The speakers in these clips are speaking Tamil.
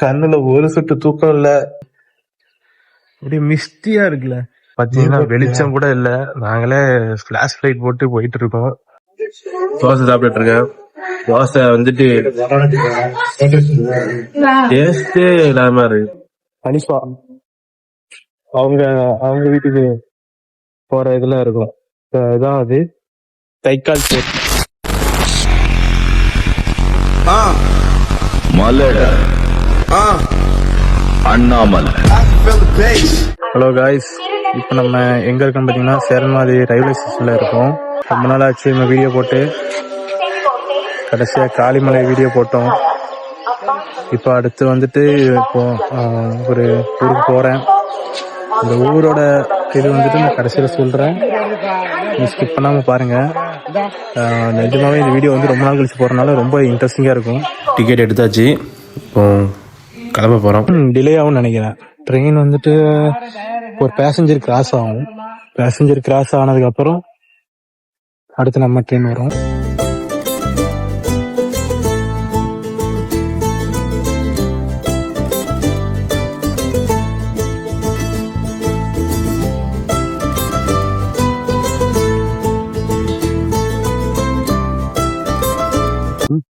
கண்ணுல ஒரு சொட்டு தூக்கம் இல்ல, அப்படியே மிஸ்டியா இருக்குல்ல. பாத்தீங்கன்னா வெளிச்சம் கூட இல்ல, நாங்களே பிளாஷ் லைட் போட்டு போயிட்டு இருக்கோம். தோசை சாப்பிட்டு இருக்கேன். தோசை வந்துட்டு டேஸ்டே இல்லாம இருக்கு. கண்டிப்பா அவங்க அவங்க வீட்டுக்கு போற இதெல்லாம் இருக்கும். இதான் அது தைக்கால் பேர். அண்ணாமலை. ஹலோ காய்ஸ், இப்போ நம்ம எங்க இருக்கோம் பாத்தீங்கன்னா சேரன்மாதி ரயில்வே ஸ்டேஷன்ல இருக்கோம். ரொம்ப நாள் ஆச்சு நம்ம வீடியோ போட்டு. கடைசியா காளிமலை வீடியோ போட்டோம். இப்போ அடுத்து வந்துட்டு இப்போ ஒரு ஊருக்கு போறேன். இந்த ஊரோட இது வந்துட்டு நான் கடைசியில சொல்றேன், ஸ்கிப் பண்ணாம பாருங்க. நிஜமாவே இந்த வீடியோ வந்து ரொம்ப நாள் கழிச்சு போறதுனால ரொம்ப இன்ட்ரெஸ்டிங்கா இருக்கும். டிக்கெட் எடுத்தாச்சு, இப்போ கிளம்ப போறோம். டிலே ஆகும்னு நினைக்கிறேன். ட்ரெயின் வந்துட்டு ஒரு பேசஞ்சர் கிராஸ் ஆகும். பேசஞ்சர் கிராஸ் ஆனதுக்கு அப்புறம் அடுத்து நம்ம ட்ரெயின் வரும்.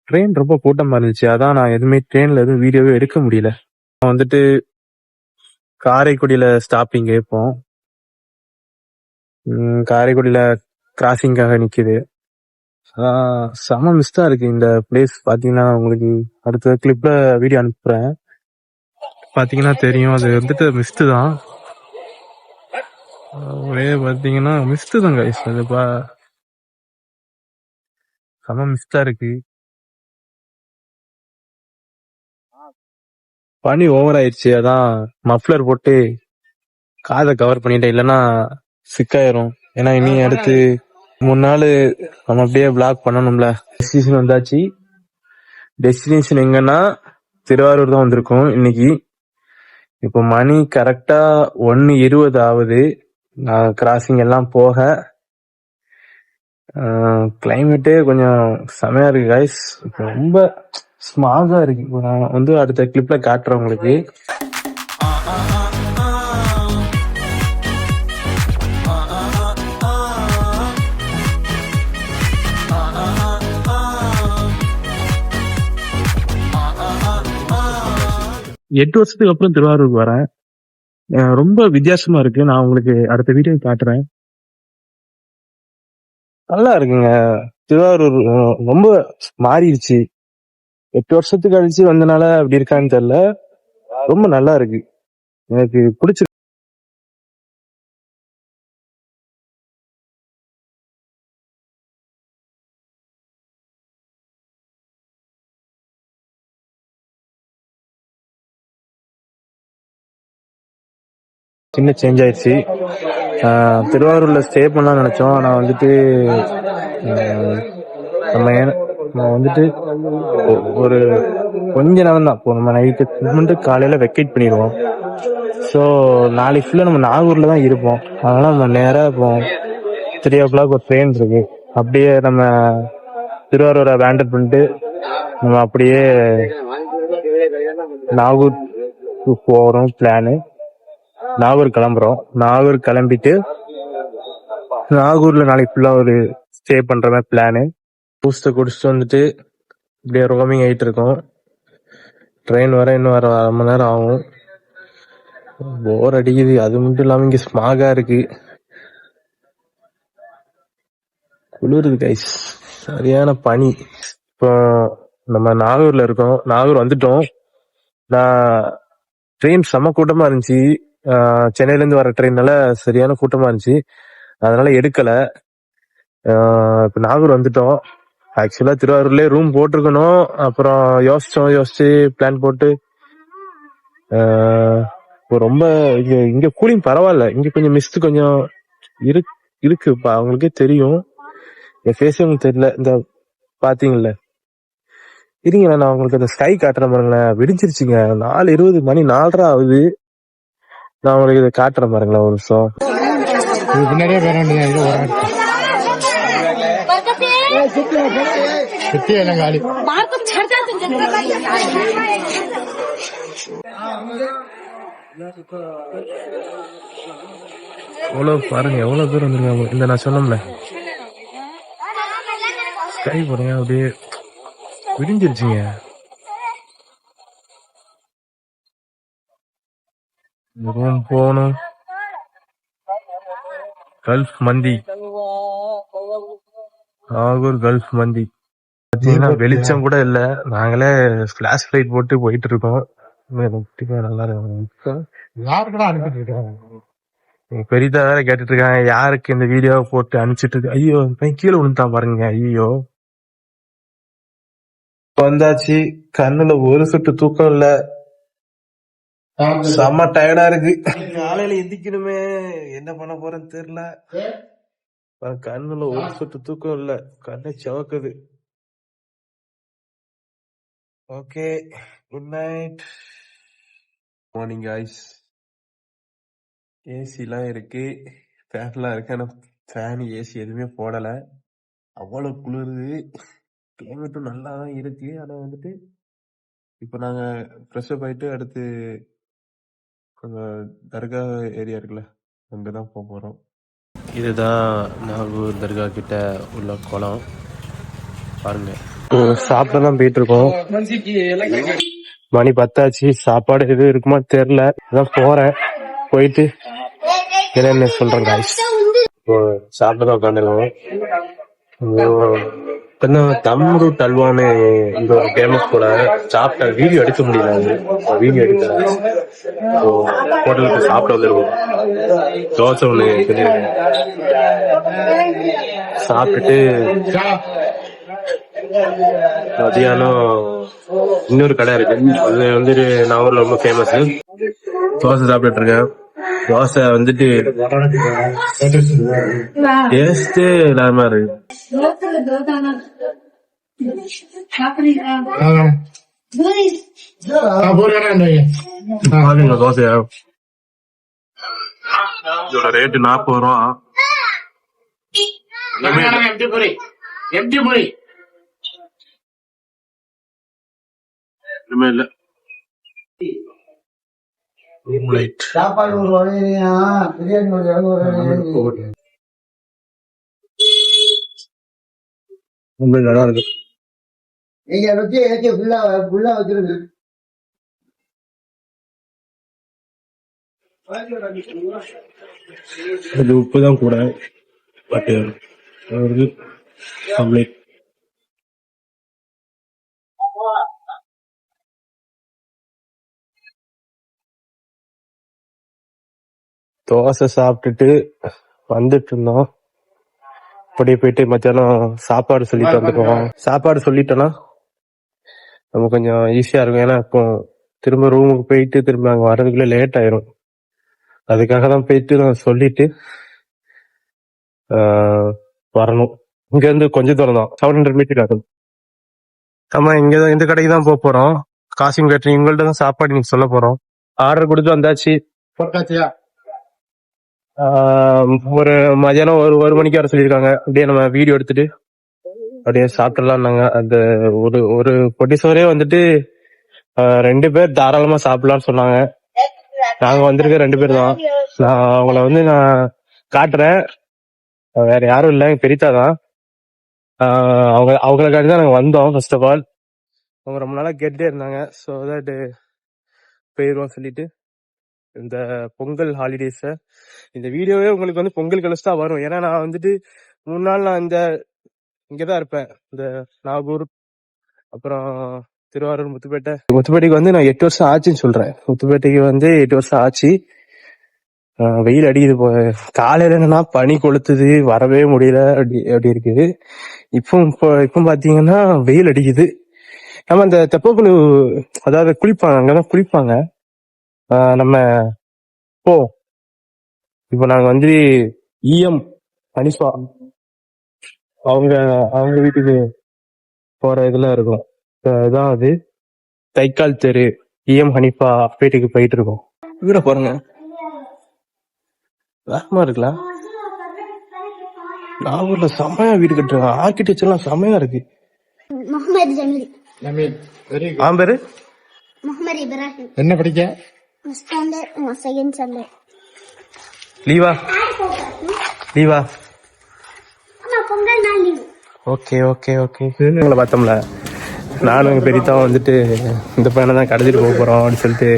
ட்ரெயின் ரொம்ப கூட்டமா இருந்துச்சு, அதான் நான் எதுவுமே ட்ரெயின்ல எதுவும் வீடியோவே எடுக்க முடியல. நான் வந்துட்டு காரைக்குடியில ஸ்டாப்பிங் இப்போ காரைக்குடியில கிராசிங்காக நிக்குது. செம மிஸ்டா இருக்கு இந்த பிளேஸ். பாத்தீங்கன்னா உங்களுக்கு அடுத்த கிளிப்ல வீடியோ அனுப்புறேன், பாத்தீங்கன்னா தெரியும். அது வந்துட்டு மிஸ்ட் தான், ஒரே பாத்தீங்கன்னா மிஸ்ட் தான் கைஸ். அது செம மிஸ்டா இருக்கு. பனி ஓவர் ஆயிடுச்சு, அதான் மஃப்ளர் போட்டு காதை கவர் பண்ணிட்டேன், இல்லைன்னா சிக்காயிரும். ஏன்னா இனி அடுத்து 3 நாள் நம்ம அப்படியே பிளாக் பண்ணணும்ல. டெஸ்டினேஷன் வந்தாச்சு. டெஸ்டினேஷன் எங்கன்னா திருவாரூர் தான் வந்திருக்கோம் இன்னைக்கு. இப்போ மணி கரெக்டா 1:20 ஆகுது. கிராசிங் எல்லாம் போக கிளைமேட்டே கொஞ்சம் செமையா இருக்கு கைஸ். ரொம்ப ஸ்மாகா இருக்கு. நான் வந்து அடுத்த கிளிப்ல காட்டுறேன் உங்களுக்கு. எட்டு வருஷத்துக்கு அப்புறம் திருவாரூருக்கு வரேன். ரொம்ப வித்தியாசமா இருக்கு. நான் உங்களுக்கு அடுத்த வீடியோ காட்டுறேன். நல்லா இருக்குங்க திருவாரூர். ரொம்ப மாறிடுச்சு. 8 வருஷத்துக்கு கழிச்சு வந்தனால அப்படி இருக்கான்னு தெரியல, ரொம்ப நல்லா இருக்கு, எனக்கு பிடிச்சிருக்கு. சின்ன சேஞ்ச் ஆயிடுச்சு. திருவாரூர்ல ஸ்டே பண்ணலாம்னு நினைச்சோம். நான் வந்துட்டு நம்ம வந்துட்டு ஒரு கொஞ்ச நேரம் தான். இப்போ நம்ம நைட்டு காலையில வெக்கேட் பண்ணிடுவோம். ஸோ நாளைக்கு ஃபுல்லாக நம்ம நாகூர்ல தான் இருப்போம். அதனால நம்ம நேராக இப்போ 3 o'clock ஒரு ட்ரெயின் இருக்கு. அப்படியே நம்ம திருவாரூரை வேண்டட் பண்ணிட்டு நம்ம அப்படியே நாகூர் போறோம். பிளானு நாகூர் கிளம்புறோம். நாகூர் கிளம்பிட்டு நாகூர்ல நாளைக்கு ஃபுல்லா ஒரு ஸ்டே பண்ற மாதிரி பிளானு. பூஸ்ட குடிச்சிட்டு வந்துட்டு இப்படியே ரோமிங் ஆயிட்டு இருக்கோம். ட்ரெயின் வர இன்னும் வர 1/2 மணி நேரம் ஆகும். போர் அடிக்குது. அது மட்டும் இல்லாம இங்க ஸ்மாகா இருக்கு, குளிருது கைஸ், சரியான பனி. இப்போ நம்ம நாகூர்ல இருக்கோம். நாகூர் வந்துட்டோம். நான் ட்ரெயின் செம கூட்டமா இருந்துச்சு. சென்னையில இருந்து வர ட்ரெயின்னால சரியான கூட்டமா இருந்துச்சு, அதனால எடுக்கல. இப்ப நாகூர் வந்துட்டோம். ஆக்சுவலா திருவாரூர்லயே ரூம் போட்டிருக்கணும். அப்புறம் யோசிச்சு பிளான் போட்டு இப்போ ரொம்ப இங்க கூலிங் பரவாயில்ல. இங்க கொஞ்சம் மிஸ்ட் கொஞ்சம் இருக்கு. அவங்களுக்கே தெரியும், என் ஃபேஸ் உங்களுக்கு தெரியல. இந்த பாத்தீங்கல்ல, இருங்க நான் உங்களுக்கு அந்த ஸ்கை காட்டுறேன் பாருங்களேன். விடிஞ்சிருச்சுங்க, 4:20 மணி 4:30 ஆகுது. நான் உங்களுக்கு இதை காட்டுறேன் பாருங்களேன், ஒரு நிமிஷம். எவ்வளவு பாருங்க, எவ்வளவு பேர் வந்துருக்காங்க. இந்த நான் சொன்னோம்ல ஸ்கை பாருங்க, அப்படியே விடிஞ்சிருச்சுங்க. ரூம் போகணும். கல்ஃப் மந்தி, நாகூர் கல்ஃப் மந்தி. பாத்தீங்கன்னா வெளிச்சம் கூட இல்ல, நாங்களே பிளாஷ் லைட் போட்டு போயிட்டு இருக்கோம். நல்லா இருக்கும். யாருக்கெல்லாம் அனுப்பிட்டு இருக்காங்க, பெரிதா வேற கேட்டுட்டு இருக்காங்க, யாருக்கு இந்த வீடியோ போட்டு அனுப்பிச்சிட்டு இருக்கு. ஐயோ கீழே விழுந்தான் பாருங்க. ஐயோ வந்தாச்சு, கண்ணுல ஒரு சொட்டு தூக்கம் இல்ல, செம்ம டயர்டா இருக்கு. காலையில எந்திக்கணுமே, என்ன பண்ண போறேன்னு தெரியல. கண்ணுல ஒரு சொட்டு தூக்கம் இல்ல, கண்ணை சவக்குது. Okay, good night, morning guys. AC எல்லாம் இருக்கு, ஃபேன்லாம் இருக்கு. ஆனா ஃபேன் ஏசி எதுவுமே போடல, அவ்வளவு குளிருது. கிளைமேட்டும் நல்லா தான் இருக்கு. ஆனா வந்துட்டு இப்ப நாங்க ஃப்ரெஷ் அப் ஆயிட்டு அடுத்து கொஞ்சம் தர்கா ஏரியா இருக்குல்ல, அங்கதான் போக போறோம். இதுதான் நாகூர் தர்கா கிட்ட உள்ள குளம் பாருங்க. சாப்பிடலாம் போயிட்டு இருக்கோம். மணி 10 ஆச்சு, சாப்பாடு எதுவும் இருக்குமா தெரியல. அதான் போறேன், போயிட்டு என்னென்ன சொல்றேன் காய்ஸ். இப்போ சாப்பிட்டு உட்காந்துருக்கோம். தம்ரு தல்வான்னு இந்த ஒரு ஃபேமஸ் கூட சாப்பிட்ட, வீடியோ எடுக்க முடியல, வீடியோ எடுக்கல. ஹோட்டலுக்கு சாப்பிட வந்துருவோம். தோசை ஒண்ணு சாப்பிட்டுட்டு மதியானம் இன்னொரு கடை இருக்கு, அது வந்துட்டு நாகூர்ல ரொம்ப ஃபேமஸ். தோசை சாப்பிட்டுட்டு இருக்கேன். தோசை வந்துட்டு டேஸ்டே இல்லாம இருக்கு. தோசையா இதோட ரேட்டு 40 ரூபா. ஒண்ணுமே இல்ல. சாப்பாடு நல்லா இருக்கு. நீங்க வச்சு ஃபுல்லா வச்சிருக்கு. அது உப்புதான் கூட, பட் கம்ப்ளீட். தோசை சாப்பிட்டுட்டு வந்துட்டு இருந்தோம். அப்படியே போயிட்டு மத்தியானம் சாப்பாடு சொல்லிட்டு வந்துருவோம். சாப்பாடு சொல்லிட்டோம்னா நம்ம கொஞ்சம் ஈஸியா இருக்கும். ஏன்னா இப்போ திரும்ப ரூமுக்கு போயிட்டு திரும்ப அங்க வர்றதுக்குள்ள லேட் ஆயிரும். அதுக்காக தான் போயிட்டு நான் சொல்லிட்டு வரணும். இங்க இருந்து கொஞ்சம் தூரம் தான், 700 மீட்டர் ஆகும். ஆமா, இங்கதான் இந்த கடைக்கு தான் போக போறோம். காசிம் கேட்டரிங், உங்கள்ட்ட தான் சாப்பாடு நீங்க சொல்ல போறோம். ஆர்டர் கொடுத்து வந்தாச்சு. ஒரு மதியானம் ஒரு மணிக்கு வர சொல்லியிருக்காங்க. அப்படியே நம்ம வீடியோ எடுத்துட்டு அப்படியே சாப்பிடலாம்னாங்க. அந்த ஒரு பொட்டி சோறே வந்துட்டு 2 பேர் தாராளமா சாப்பிடலாம்னு சொன்னாங்க. நாங்க வந்திருக்க 2 பேர் தான். நான் அவங்கள நான் காட்டுறேன். வேற யாரும் இல்ல, பெரிதா தான். அவங்களுக்காண்டி தான் நாங்க வந்தோம். ஃபர்ஸ்ட் ஆஃப் ஆல் அவங்க ரொம்ப நாளா கேட்டுட்டே இருந்தாங்க. ஸோ தட் போயிடுவோம் சொல்லிட்டு இந்த பொங்கல் ஹாலிடேஸ இந்த வீடியோவே உங்களுக்கு பொங்கல் கழிச்சு தான் வரும். ஏன்னா நான் வந்துட்டு 3 நாள் நான் இங்கதான் இருப்பேன். இந்த நாகூர், அப்புறம் திருவாரூர், முத்துப்பேட்டைக்கு நான் 8 வருஷம் ஆச்சுன்னு சொல்றேன். முத்துப்பேட்டைக்கு 8 வருஷம் ஆச்சு. வெயில் அடிக்குது. காலையில என்னன்னா பனி கொளுத்துது, வரவே முடியல, அப்படி இருக்குது. இப்போ பாத்தீங்கன்னா வெயில் அடிக்குது. நம்ம அந்த தெப்பக்குழு, அதாவது குளிப்பாங்க, அங்கதான் குளிப்பாங்க. நம்ம இப்போ நாங்க இஎம் ஹனிஃபா அவங்க வீட்டுக்கு போற இதெல்லாம் இருக்கும். இதான் அது தைக்கால் தெரு, இஎம் ஹனிஃபா வீட்டுக்கு போயிட்டு இருக்கோம். வீட பாருங்க, வேகமா இருக்கலாம். நாகூர்ல செமையா வீடு கட்டுறாங்க, ஆர்கிடெக்சர் எல்லாம் செமையா இருக்கு. பேரு முகமது இப்ராஹிம். என்ன படிக்க? Second standard. லீவா? லீவா? ஆமா, பொங்கல் நாள் லீவ். Okay okay okay. எங்களை பார்த்தோம்ல, நானும் எங்கள் பெரியத்தான் வந்துட்டு இந்த பையனை தான் கடத்திட்டு போக போகிறோம் அப்படின்னு சொல்லிட்டு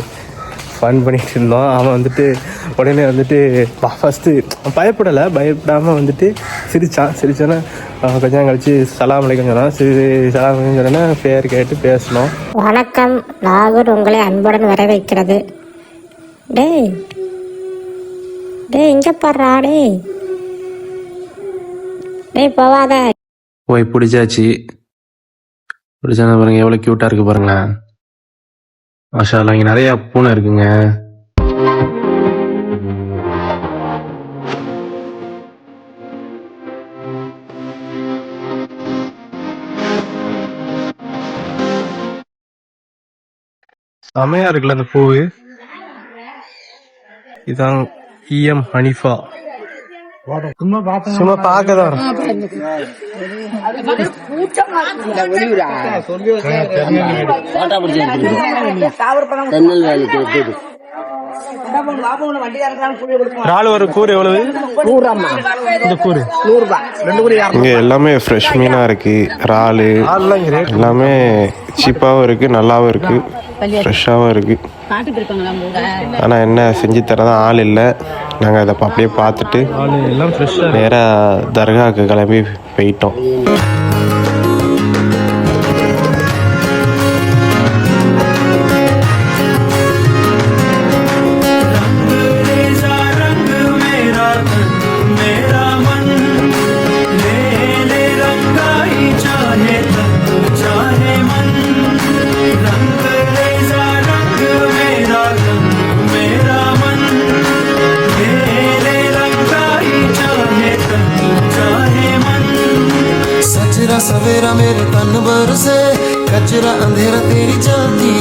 ஃபன் பண்ணிட்டு இருந்தோம். அவன் வந்துட்டு உடனே வந்துட்டு ஃபஸ்ட்டு பயப்படாமல் வந்துட்டு சிரிச்சானே கொஞ்ச நேரம் கழிச்சு சலாம் அலைக்கும் சொன்னான். சலாம் அலைக்கும் சொன்னா பேர் கேட்டு பேசணும். வணக்கம், நாகூர் உங்களை அன்புடன் வரவேற்கிறது. டேய் டேய் இங்க பாடுறா, டேய் போவாத. போய் பிடிச்சாச்சு. பிடிச்சா பாருங்க எவ்வளோ க்யூட்டாக இருக்கு பாருங்களேன். மாஷா அல்லாஹ், இங்கே நிறையா பூனை இருக்குங்க. செமையா இருக்குல்ல அந்த பூவு. இதான் இஎம் ஹனிஃபா. சும்மா பார்க்கதான் ஒரு கூறு எவ்வளவு? இந்த கூறு இங்க எல்லாமே ஃப்ரெஷ் மீனா இருக்கு. இறாலு எல்லாமே சீப்பாவும் இருக்கு, நல்லாவும் இருக்கு, ஃப்ரெஷ்ஷாகவும் இருக்கு. ஆனால் என்ன செஞ்சு தரதான் ஆள் இல்லை. நாங்கள் அதை அப்படியே பார்த்துட்டு நேராக தர்காவுக்கு கிளம்பி போயிட்டோம். सवेरा मेरे तन भर से कचरा अंधेरा तेरी चलती